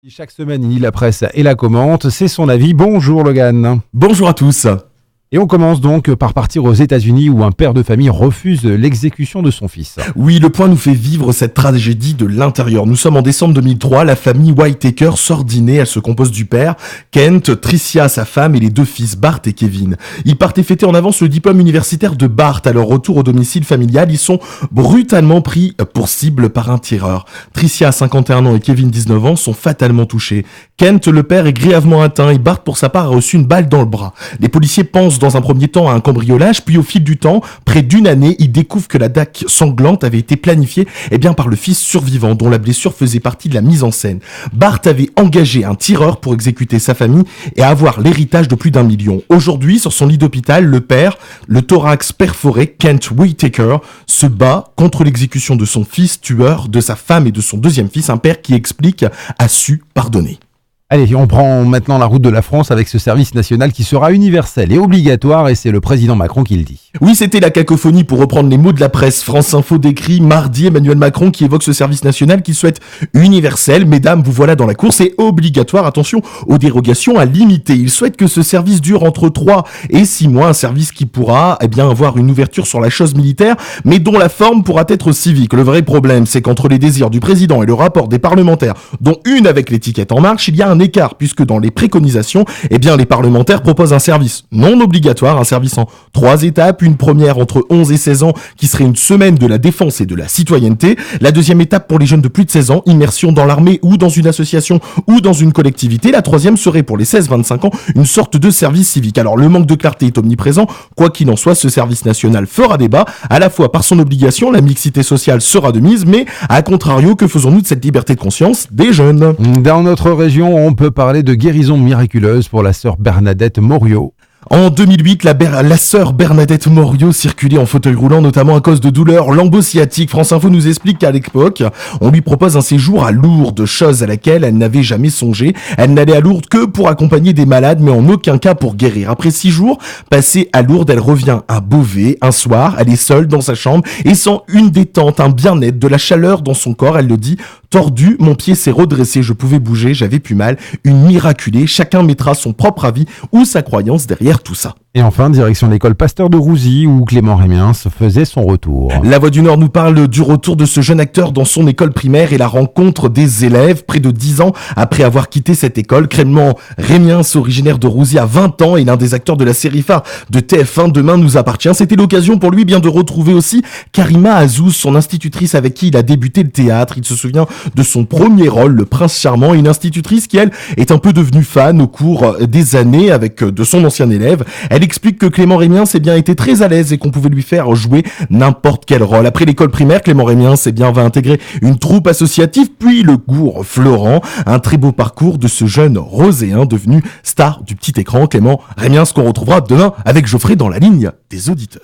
Chaque semaine, il lit la presse et la commente. C'est son avis. Bonjour Logan. Bonjour à tous. Et on commence donc par partir aux États-Unis où un père de famille refuse l'exécution de son fils. Oui, Le Point nous fait vivre cette tragédie de l'intérieur. Nous sommes en décembre 2003, la famille Whitaker sort dîner. Elle se compose du père, Kent, Tricia, sa femme et les deux fils Bart et Kevin. Ils partent fêter en avance le diplôme universitaire de Bart. À leur retour au domicile familial, ils sont brutalement pris pour cible par un tireur. Tricia, 51 ans et Kevin, 19 ans, sont fatalement touchés. Kent, le père, est grièvement atteint et Bart, pour sa part, a reçu une balle dans le bras. Les policiers pensent dans un premier temps à un cambriolage, puis au fil du temps, près d'une année, ils découvrent que l'attaque sanglante avait été planifiée par le fils survivant, dont la blessure faisait partie de la mise en scène. Bart avait engagé un tireur pour exécuter sa famille et avoir l'héritage de plus d'1 million. Aujourd'hui, sur son lit d'hôpital, le père, le thorax perforé, Kent Whitaker, se bat contre l'exécution de son fils tueur, de sa femme et de son deuxième fils, un père qui explique a su pardonner. Allez, on prend maintenant la route de la France avec ce service national qui sera universel et obligatoire, et c'est le président Macron qui le dit. Oui, c'était la cacophonie pour reprendre les mots de la presse. France Info décrit mardi Emmanuel Macron qui évoque ce service national qu'il souhaite universel. Mesdames, vous voilà dans la course, et obligatoire, attention aux dérogations à limiter. Il souhaite que ce service dure entre 3 et 6 mois, un service qui pourra avoir une ouverture sur la chose militaire, mais dont la forme pourra être civique. Le vrai problème, c'est qu'entre les désirs du président et le rapport des parlementaires, dont une avec l'étiquette En Marche, il y a un écart, puisque dans les préconisations, les parlementaires proposent un service non obligatoire, un service en 3 étapes, une première entre 11 et 16 ans qui serait une semaine de la défense et de la citoyenneté, la deuxième étape pour les jeunes de plus de 16 ans, immersion dans l'armée ou dans une association ou dans une collectivité, la troisième serait pour les 16-25 ans, une sorte de service civique. Alors le manque de clarté est omniprésent, quoi qu'il en soit, ce service national fera débat, à la fois par son obligation, la mixité sociale sera de mise, mais à contrario, que faisons-nous de cette liberté de conscience des jeunes ? Dans notre région, on peut parler de guérison miraculeuse pour la sœur Bernadette Morio. En 2008, la sœur Bernadette Morio circulait en fauteuil roulant, notamment à cause de douleurs lombo-sciatiques. France Info nous explique qu'à l'époque, on lui propose un séjour à Lourdes, chose à laquelle elle n'avait jamais songé. Elle n'allait à Lourdes que pour accompagner des malades, mais en aucun cas pour guérir. Après 6 jours passés à Lourdes, elle revient à Beauvais. Un soir, elle est seule dans sa chambre et sent une détente, un bien-être, de la chaleur dans son corps. Elle le dit: tordu, mon pied s'est redressé, je pouvais bouger, j'avais plus mal. Une miraculée, chacun mettra son propre avis ou sa croyance derrière tout ça. Et enfin, direction l'école Pasteur de Rouzy où Clément Rémiens faisait son retour. La Voix du Nord nous parle du retour de ce jeune acteur dans son école primaire et la rencontre des élèves. Près de 10 ans après avoir quitté cette école, Clément Rémiens, originaire de Rouzy, a 20 ans et l'un des acteurs de la série phare de TF1 Demain nous appartient. C'était l'occasion pour lui de retrouver aussi Karima Azouz, son institutrice avec qui il a débuté le théâtre. Il se souvient de son premier rôle, le Prince Charmant, une institutrice qui, elle, est un peu devenue fan au cours des années de son ancien élève. Elle explique que Clément Rémiens été très à l'aise et qu'on pouvait lui faire jouer n'importe quel rôle. Après l'école primaire, Clément Rémiens va intégrer une troupe associative, puis le cours Florent. Un très beau parcours de ce jeune roséen devenu star du petit écran. Clément Rémiens qu'on retrouvera demain avec Geoffrey dans la ligne des auditeurs.